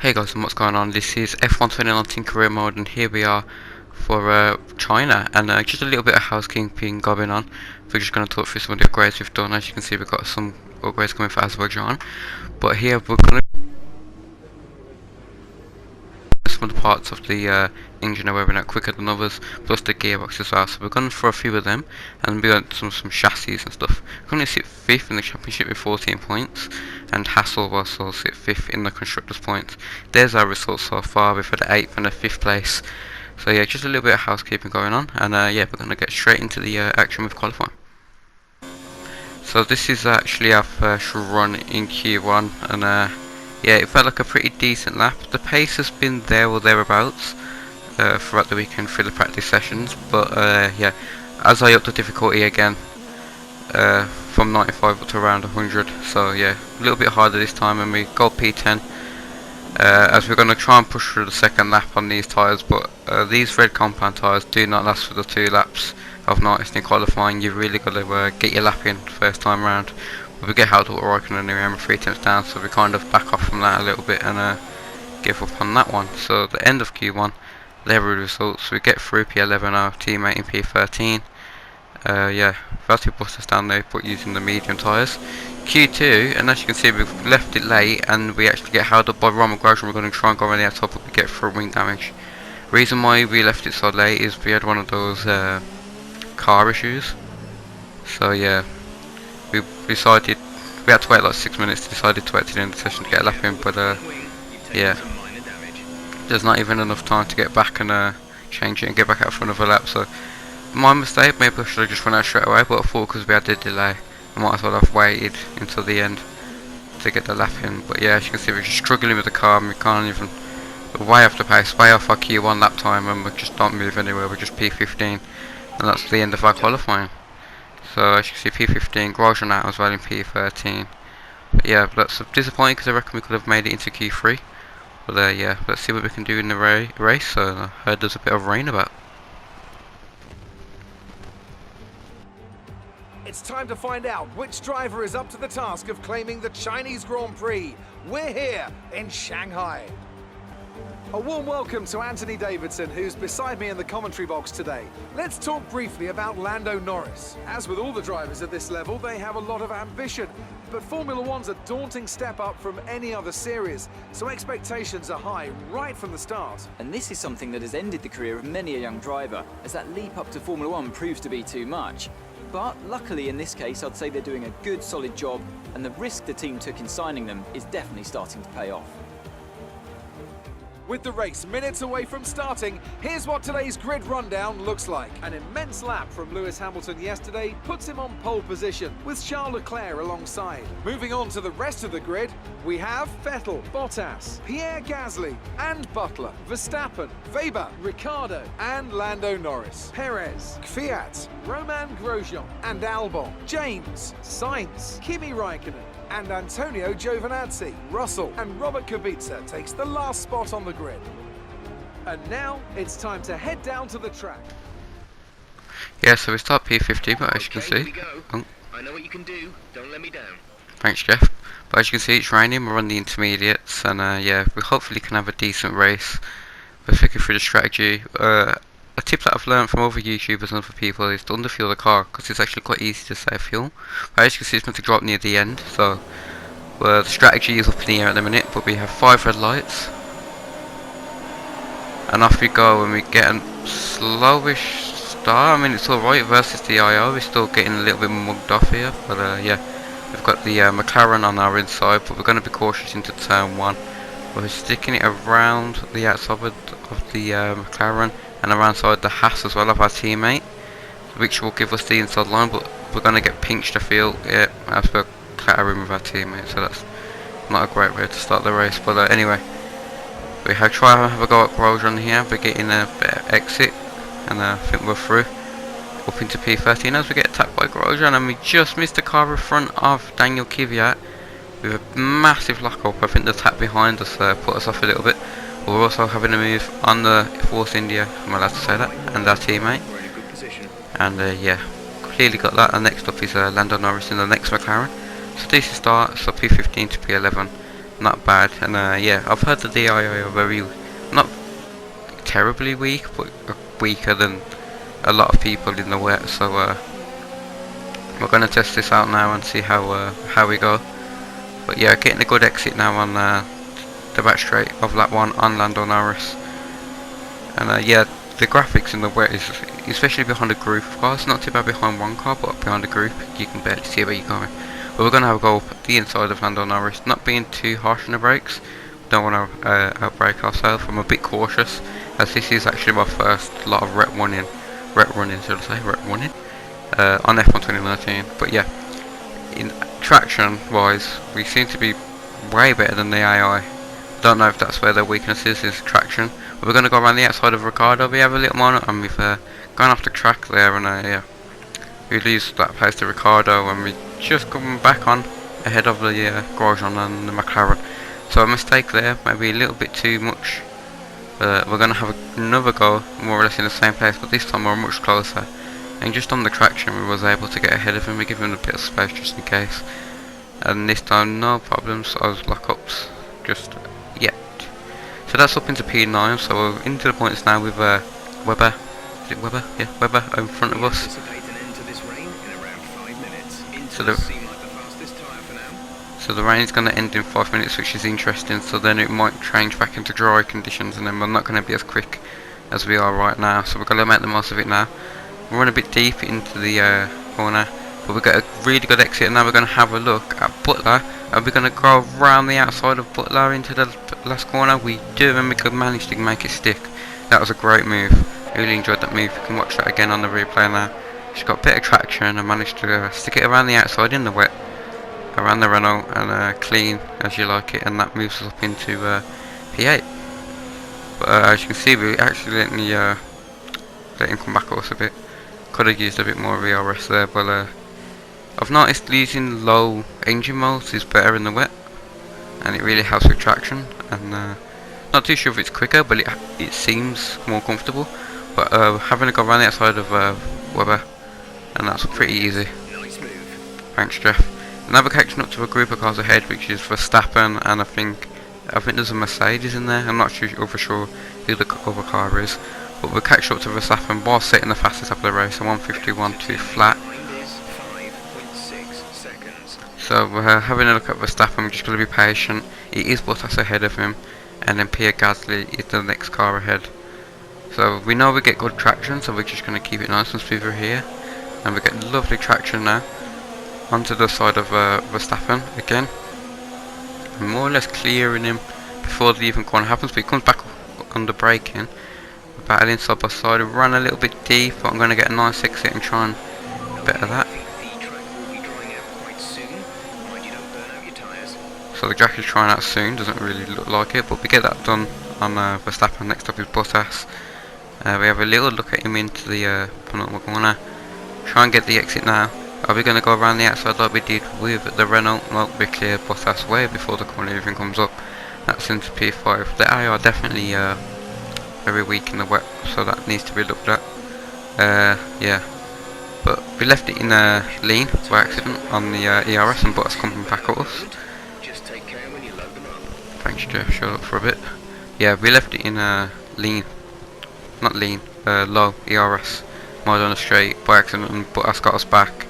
Hey guys, and what's going on? This is F1 2019 career mode, and here we are for China, and just a little bit of housekeeping going on. We're just going to talk through some of the upgrades we've done. As you can see, we've got some upgrades coming for Azerbaijan, but here we're going to some of the parts of the engine are wearing out quicker than others, plus the gearbox as well. So we're going for a few of them, and we got some chassis and stuff. We're going to sit 5th in the championship with 14 points, and Hassel will also sit 5th in the constructors' points. There's our results so far. We've had the 8th and the 5th place. So yeah, just a little bit of housekeeping going on, and yeah, we're going to get straight into the action with qualifying. So this is actually our first run in Q1, and yeah, it felt like a pretty decent lap. The pace has been there or thereabouts throughout the weekend through the practice sessions, but yeah, as I upped the difficulty again from 95 up to around 100, so yeah, a little bit harder this time, and we got P10 as we're going to try and push through the second lap on these tyres, but these red compound tyres do not last for the 2 laps. I've noticed in qualifying you've really got to get your lap in first time round. We get held to Raikkonen and we're 3 tenths down, so we kind of back off from that a little bit and give up on that one. So the end of Q1, there were the results. We get through P11, our teammate in P13. Yeah, Valtteri Bottas down there, but using the medium tyres. Q2, and as you can see, we've left it late, and we actually get held up by Romain Grosjean. We're going to try and go around the outside, but we get through wing damage. Reason why we left it so late is we had one of those car issues. So yeah, we decided we had to wait like 6 minutes. Decided to wait to the end of the session to get a lap in, but yeah, there's not even enough time to get back and change it and get back out for another lap. So my mistake. Maybe I should have just run out straight away, but I thought because we had the delay, I might as well have waited until the end to get the lap in. But yeah, as you can see, we're just struggling with the car, and we can't even. We're way off the pace, way off our Q1 lap time, and we just don't move anywhere. We're just P15, and that's the end of our qualifying. So as you can see, P15, Grosjean out as well in P13. But yeah, that's disappointing because I reckon we could have made it into Q3. But yeah, let's see what we can do in the race. So I heard there's a bit of rain about. It's time to find out which driver is up to the task of claiming the Chinese Grand Prix. We're here in Shanghai. A warm welcome to Anthony Davidson, who's beside me in the commentary box today. Let's talk briefly about Lando Norris. As with all the drivers at this level, they have a lot of ambition. But Formula One's a daunting step up from any other series, so expectations are high right from the start. And this is something that has ended the career of many a young driver, as that leap up to Formula One proves to be too much. But luckily in this case, I'd say they're doing a good solid job, and the risk the team took in signing them is definitely starting to pay off. With the race minutes away from starting, here's what today's grid rundown looks like. An immense lap from Lewis Hamilton yesterday puts him on pole position, with Charles Leclerc alongside. Moving on to the rest of the grid, we have Vettel, Bottas, Pierre Gasly and Butler, Verstappen, Weber, Ricciardo and Lando Norris, Perez, Kvyat, Romain Grosjean and Albon, James, Sainz, Kimi Raikkonen and Antonio Giovinazzi. Russell and Robert Kubica takes the last spot on the grid. And now it's time to head down to the track. Yeah, so we start P50, but as you can see, I know what you can do. Don't let me down. thanks Jeff. But as you can see, it's raining. We're on the intermediates, and yeah, we hopefully can have a decent race. We're thinking through the strategy. A tip that I've learned from other YouTubers and other people is to underfuel the car, because it's actually quite easy to save fuel. But as you can see, it's meant to drop near the end, so the strategy is up in the air at the minute, but we have 5 red lights. And off we go, and we get a slowish start. I mean, it's alright versus the IO, we're still getting a little bit mugged off here, but yeah, we've got the McLaren on our inside, but we're going to be cautious into turn 1. We're sticking it around the outside of the McLaren, and around side the Haas as well of our teammate, which will give us the inside line, but we're going to get pinched, I feel, yeah, as we're clattering with our teammate, so that's not a great way to start the race. But anyway, we have tried to have a go at Grosjean here. We're getting a better exit, and I think we're through up into P13 as we get attacked by Grosjean, and we just missed the car in front of Daniel Kvyat with a massive lock-up. I think the tap behind us put us off a little bit. We're also having a move on the Force India, am I allowed to say that, and our teammate. And yeah, clearly got that. And next up is Lando Norris in the next McLaren. So decent start, so P15 to P11. not bad. And yeah, I've heard the DIY are very, not terribly weak, but weaker than a lot of people in the wet. So we're gonna test this out now and see how we go. But yeah, getting a good exit now on the back straight of lap 1 on Lando Norris. And yeah, the graphics in the wet is, especially behind the group of cars, not too bad behind one car, but behind the group you can barely see where you're going. But we're going to have a go up the inside of Lando Norris, not being too harsh on the brakes. Don't want to outbrake ourselves. I'm a bit cautious, as this is actually my first lot of rep running on F1 2019. But yeah, in traction wise, we seem to be way better than the AI. Don't know if that's where their weakness is traction. But we're going to go around the outside of Ricardo. We have a little moment and we've gone off the track there, and yeah, we lose that place to Ricardo, and we just come back on ahead of the Grosjean and the McLaren. So a mistake there, maybe a little bit too much. We're going to have another go more or less in the same place, but this time we're much closer. And just on the traction we was able to get ahead of him. We give him a bit of space just in case. And this time no problems, I was lockups just yet. So that's up into P9, so we're into the points now with Webber. Is it Webber? Yeah, Webber in front of us. So the rain's going to end in 5 minutes, which is interesting. So then it might change back into dry conditions, and then we're not going to be as quick as we are right now. So we're going to make the most of it now. We're running a bit deep into the corner, but we've got a really good exit. And now we're going to have a look at Butler, and we're going to go around the outside of Butler into the last corner. We do, and we could manage to make it stick. That was a great move. Really enjoyed that move. You can watch that again on the replay now. She's got a bit of traction and managed to stick it around the outside in the wet, around the Renault, and clean as you like it, and that moves us up into P8. But as you can see, we actually let him come back at us a bit. Could have used a bit more VRS there, but I've noticed using low engine modes is better in the wet, and it really helps with traction. And not too sure if it's quicker, but it seems more comfortable. But having a go around the outside of Webber, and that's pretty easy. Nice move. Thanks, Jeff. Now we're catching up to a group of cars ahead, which is Verstappen, and I think there's a Mercedes in there. I'm not for sure who the other car is, but we're catching up to Verstappen while setting the fastest of the race, a 151.2 flat. So we're having a look at Verstappen. We're just going to be patient. It is Bottas ahead of him, and then Pierre Gasly is the next car ahead. So we know we get good traction, so we're just going to keep it nice and smooth here, and we get lovely traction now onto the side of Verstappen again. We're more or less clearing him before the even corner happens, but he comes back on the braking. We're battling side by side. We run a little bit deep, but I'm going to get a nice exit and try and better that. So the jack is trying out soon, doesn't really look like it, but we get that done on Verstappen. Next up is Bottas. We have a little look at him into the penultimate corner. Try and get the exit now. Are we going to go around the outside like we did with the Renault? No, we cleared Bottas way before the corner even comes up. That's into P5. The AI are definitely very weak in the wet, so that needs to be looked at. Yeah, but we left it in lean by accident on the ERS, and Bottas coming back at us. Just take care when you load them up. Thanks, Jeff. Shut up for a bit. Yeah, we left it in lean, not lean, low ERS mode on the straight by accident, and Bottas got us back.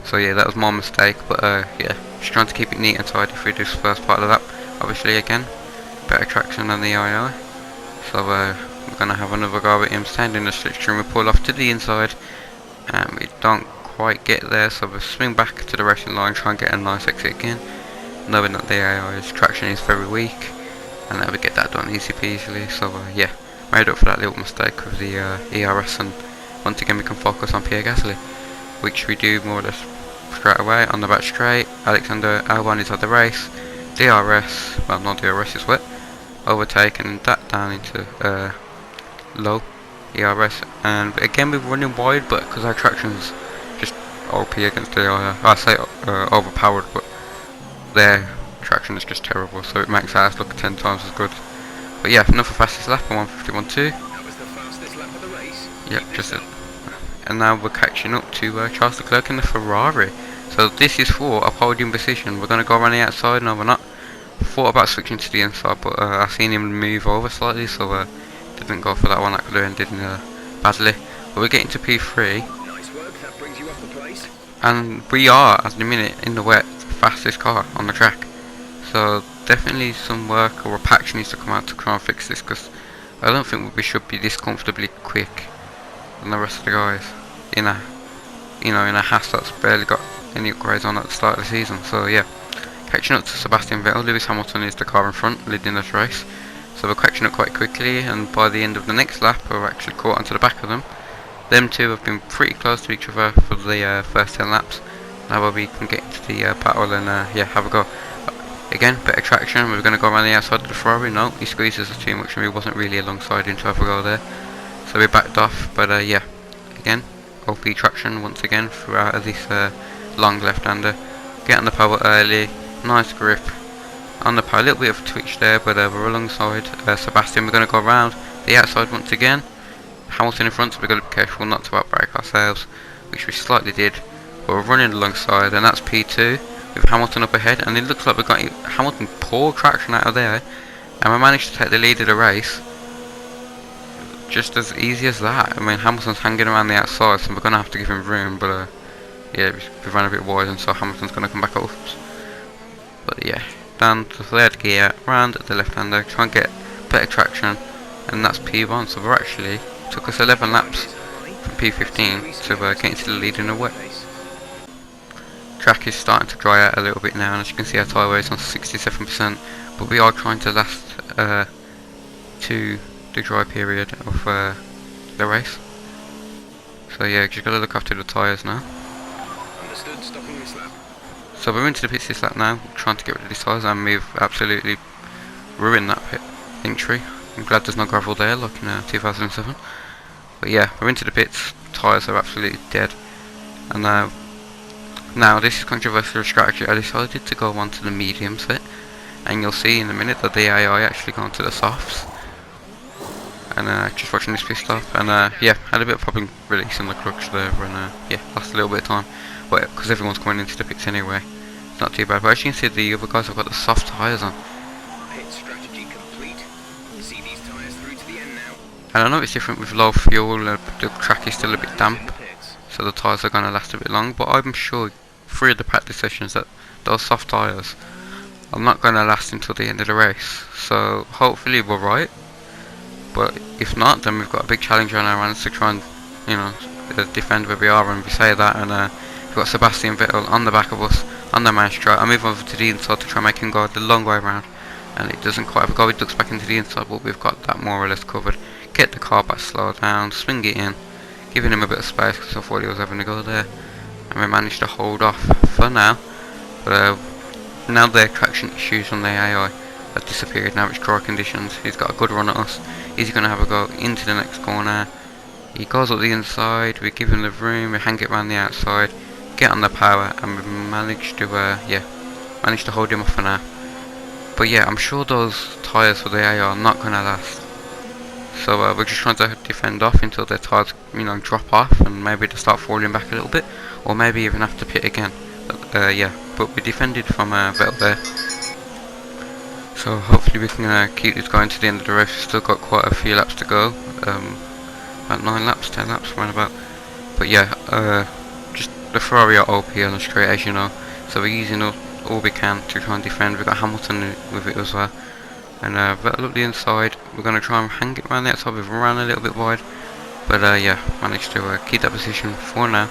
So yeah, that was my mistake, but yeah, just trying to keep it neat and tidy for this first part of that. Obviously, again, better traction than the II. So we're gonna have another go at him, stand in the slipstream. We pull off to the inside, and we don't quite get there. So we swing back to the racing line, try and get a nice exit again, knowing that the AI's traction is very weak, and then we get that done easy peasily. So yeah, made up for that little mistake with the ERS, and once again we can focus on Pierre Gasly, which we do more or less straight away on the back straight. Alexander Albon is at the race. DRS, well, not DRS is wet, overtaken that down into low ERS, and again we're running wide, but because our traction's just OP against the I say overpowered, but their traction is just terrible, so it makes ours look 10 times as good. But yeah, enough for fastest lap on 151.2. That was the fastest lap of the race. Yep, just it. And now we're catching up to Charles Leclerc in the Ferrari. So this is for a podium position. We're going to go around the outside. No, we're not. thought about switching to the inside, but I seen him move over slightly, so didn't go for that one. That could have ended badly. But we're getting to P3, Nice work, that brings you up the place. and we are, at the minute, in the wet, the fastest car on the track. So definitely some work or a patch needs to come out to try and fix this, because I don't think we should be this comfortably quick than the rest of the guys in a Haas that's barely got any upgrades on at the start of the season. So yeah, catching up to Sebastian Vettel. Lewis Hamilton is the car in front, leading this race. So we're catching up quite quickly, and by the end of the next lap we're actually caught onto the back of them. Them two have been pretty close to each other for the first 10 laps. Now we can get into the battle and yeah, have a go. Again, better traction. We're going to go around the outside of the Ferrari. No, he squeezes us too much and we wasn't really alongside him to have a go there. So we backed off, but yeah, again, OP traction once again throughout this long left-hander. Getting the power early, nice grip on the power. A little bit of a twitch there, but we're alongside Sebastian. We're going to go around the outside once again. Hamilton in front, so we've got to be careful not to outbrake ourselves, which we slightly did. But we're running alongside, and that's P2 with Hamilton up ahead. And it looks like we've got Hamilton poor traction out of there, and we managed to take the lead of the race just as easy as that. I mean, Hamilton's hanging around the outside, so we're going to have to give him room, but yeah, we ran a bit wide, and so Hamilton's going to come back up. But yeah, down to the third gear, round the left-hander, try and get better traction, and that's P1. So we're actually, took us 11 laps from P15 to get into the lead in the wet. Track is starting to dry out a little bit now, and as you can see our tyre wear is on 67%, but we are trying to last to the dry period of the race. So yeah, just got to look after the tyres now. Understood, stopping this lap. So we're into the pits this lap now, trying to get rid of these tyres, and we've absolutely ruined that pit entry. I'm glad there's no gravel there like in 2007. But yeah, we're into the pits, tyres are absolutely dead. And now this is controversial strategy. I decided to go onto the mediums bit, and you'll see in a minute that the AI actually gone to the softs. And just watching this pit stop, and yeah, had a bit of problem releasing the clutch there, and yeah, lost a little bit of time. But because everyone's coming into the pits anyway, it's not too bad. But as you can see, the other guys have got the soft tyres on. Pit strategy complete. See these tyres through to the end now. And I know it's different with low fuel, the track is still a bit In damp, the pits. so the tyres are going to last a bit long, but I'm sure through the practice sessions that those soft tyres are not going to last until the end of the race. So hopefully we're right, but if not, then we've got a big challenge on our hands to try and, you know, defend where we are. And we say that, and we've got Sebastian Vettel on the back of us on the main straight. I move over to the inside to try and make him go the long way around, and it doesn't quite have a go. It ducks back into the inside, but we've got that more or less covered. Get the car back, slow down, swing it in, giving him a bit of space because I thought he was having to go there, and we managed to hold off for now. But now the traction issues on the AI have disappeared. Now it's dry conditions. He's got a good run at us. Is he going to have a go into the next corner? He goes up the inside, we give him the room, we hang it around the outside, get on the power, and we managed to managed to hold him off for now. But yeah, I'm sure those tyres for the AI are not going to last. So we're just trying to defend off until their tyres, you know, drop off, and maybe they start falling back a little bit, or maybe even have to pit again. But yeah, but we defended from Vettel there. So hopefully we can keep this going to the end of the race. We've still got quite a few laps to go. About 9 laps, 10 laps, around about. But yeah, just the Ferrari are OP on the straight, as you know. So we're using all we can to try and defend. We've got Hamilton with it as well. And Vettel up the inside. We're going to try and hang it around the outside. We've run a little bit wide. But yeah, managed to keep that position for now.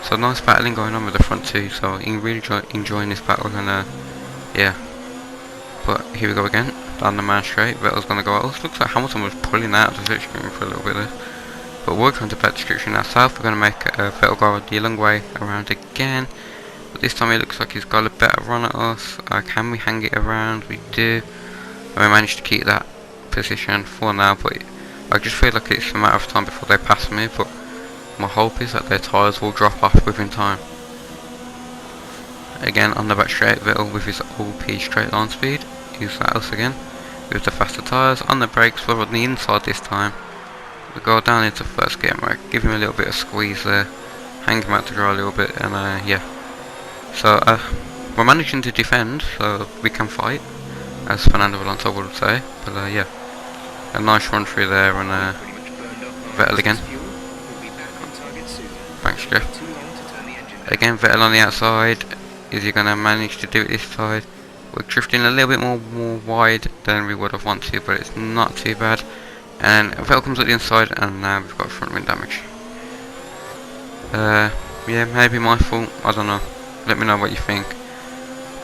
So nice battling going on with the front two. So I'm really enjoying this battle. And yeah. But here we go again, down the man straight. Vettel's going to go out. Looks like Hamilton was pulling out of the slipstream for a little bit there. But we're trying to bet the slipstream now south. We're going to make Vettel go the long way around again. But this time it looks like he's got a better run at us. Can we hang it around? We do. And we managed to keep that position for now. But I just feel like it's a matter of time before they pass me. But my hope is that their tyres will drop off within time. Again on the back straight, Vettel with his OP straight line speed. Use that us again with the faster tyres. On the brakes, we're on the inside this time. We go down into first gear, right? Give him a little bit of squeeze there, hang him out to dry a little bit, and yeah. So we're managing to defend, so we can fight. as Fernando Alonso would say. But yeah, a nice run through there, and Pretty much burned up Vettel again. fuel. We'll be back on target soon. Thanks, Jeff. Too long to turn the engine back. Again, Vettel on the outside. Is he going to manage to do it this side? We're drifting a little bit more wide than we would have wanted to, but it's not too bad. And Vettel comes up the inside, and now we've got front wing damage. Yeah, maybe my fault. I don't know. Let me know what you think.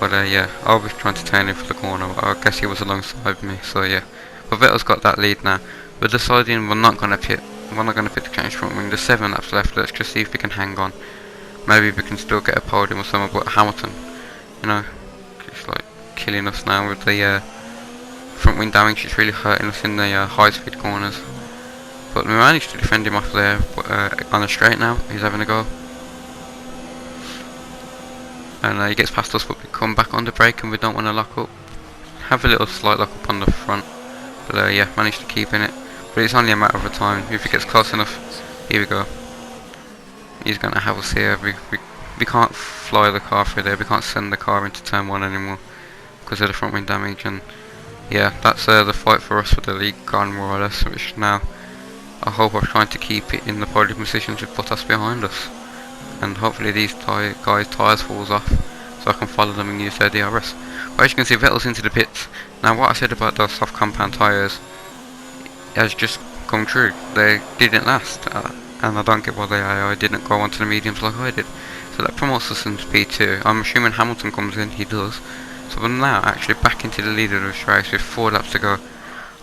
But yeah, I was trying to turn him for the corner. I guess he was alongside me, so yeah. But Vettel's got that lead now. We're deciding we're not going to pit. We're not going to pit the change front wing. There's 7 laps left. Let's just see if we can hang on. Maybe we can still get a podium or something. But Hamilton, you know, it's like killing us now with the front wing damage. It's really hurting us in the high speed corners. But we managed to defend him off there on a straight now. He's having a go. And he gets past us, but we come back on the brake and we don't want to lock up. Have a little slight lock up on the front. But yeah, managed to keep in it. But it's only a matter of time. If he gets close enough, here we go. He's going to have us here. We can't fly the car through there. We can't send the car into turn 1 anymore because of the front wing damage. And yeah, that's the fight for us for the league gone more or less. Which now I hope I'm trying to keep it in the podium position to put us behind us. And hopefully these guys' tyres falls off so I can follow them and use their DRS. But as you can see, Vettel's into the pits. Now what I said about those soft compound tyres has just come true. They didn't last, and I don't get why the AI didn't go onto the mediums like I did. So that promotes us into P2. I'm assuming Hamilton comes in, he does. So we're now actually back into the lead of this race with 4 laps to go.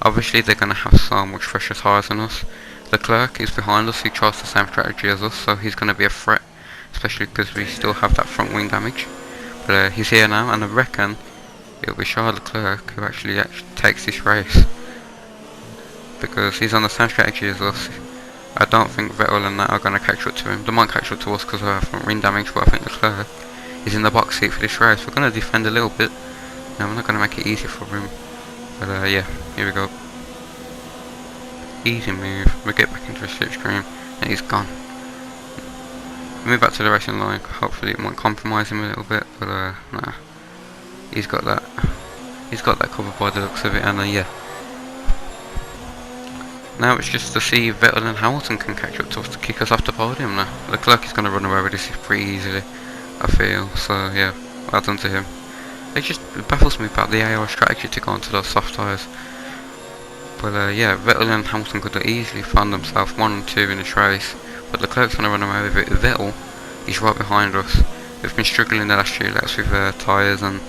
Obviously they're going to have so much fresher tyres than us. Leclerc is behind us, he chose the same strategy as us, so he's going to be a threat. Especially because we still have that front wing damage. But he's here now, and I reckon it'll be Charles Leclerc who actually takes this race. Because he's on the same strategy as us. I don't think Vettel and that are going to catch up to him. They might catch up to us because of our front wing damage, but I think Leclerc is in the box seat for this race. We're going to defend a little bit. Now we're not going to make it easy for him. But yeah, here we go. Easy move. We get back into a slipstream, and he's gone. Move back to the racing line. Hopefully it might compromise him a little bit, but nah. He's got that covered by the looks of it, and yeah. Now it's just to see if Vettel and Hamilton can catch up to us to kick us off the podium now. Leclerc is going to run away with this pretty easily, I feel. So yeah, well done to him. It baffles me about the AI strategy to go onto those soft tyres. But yeah, Vettel and Hamilton could have easily found themselves 1 and 2 in this race. But Leclerc's going to run away with it. Vettel is right behind us. We've been struggling the last few laps with tyres, and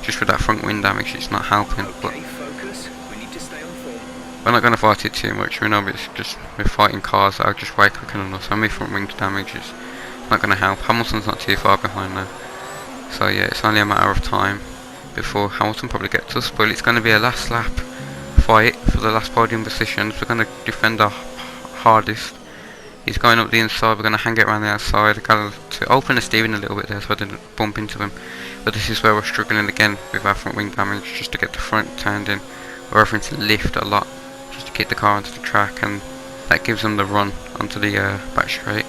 just with that front wing damage it's not helping. But Okay, focus. We need to stay on form. we're not going to fight it too much. We know it's just we're fighting cars that are just way quicker than us, and my front wing damage is not going to help. Hamilton's not too far behind now. So yeah, it's only a matter of time before Hamilton probably gets us. But it's going to be a last lap fight for the last podium positions. We're going to defend our hardest. He's going up the inside, we're going to hang it around the outside. I got to open the steering a little bit there so I didn't bump into him. But this is where we're struggling again with our front wing damage, just to get the front turned in. We're having to lift a lot just to keep the car onto the track, and that gives them the run onto the back straight.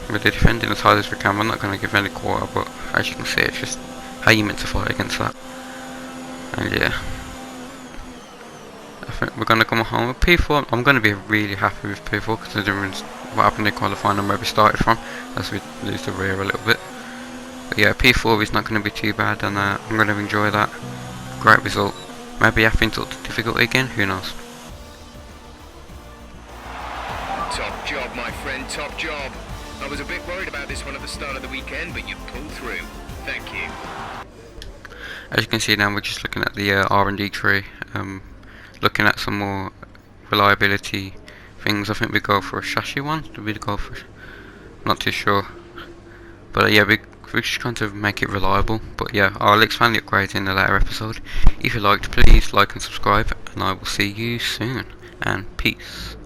We're defending as hard as we can. We're not going to give any quarter, but as you can see, it's just how you meant to fight against that. And yeah, I think we're going to come home with P4. I'm going to be really happy with P4 considering what happened in qualifying and where we started from, as we lose the rear a little bit. But yeah, P4 is not going to be too bad, and I'm going to enjoy that. Great result. Maybe having to difficulty again, who knows. Top job, my friend, top job. I was a bit worried about this one at the start of the weekend, but you pulled through. Thank you. As you can see now, we're just looking at the R&D tree, looking at some more reliability things. I think we go for a chassis one. Do we go for? Not too sure. But yeah, we're just trying to make it reliable. But yeah, I'll expand the upgrades in a later episode. If you liked, please like and subscribe, and I will see you soon. And peace.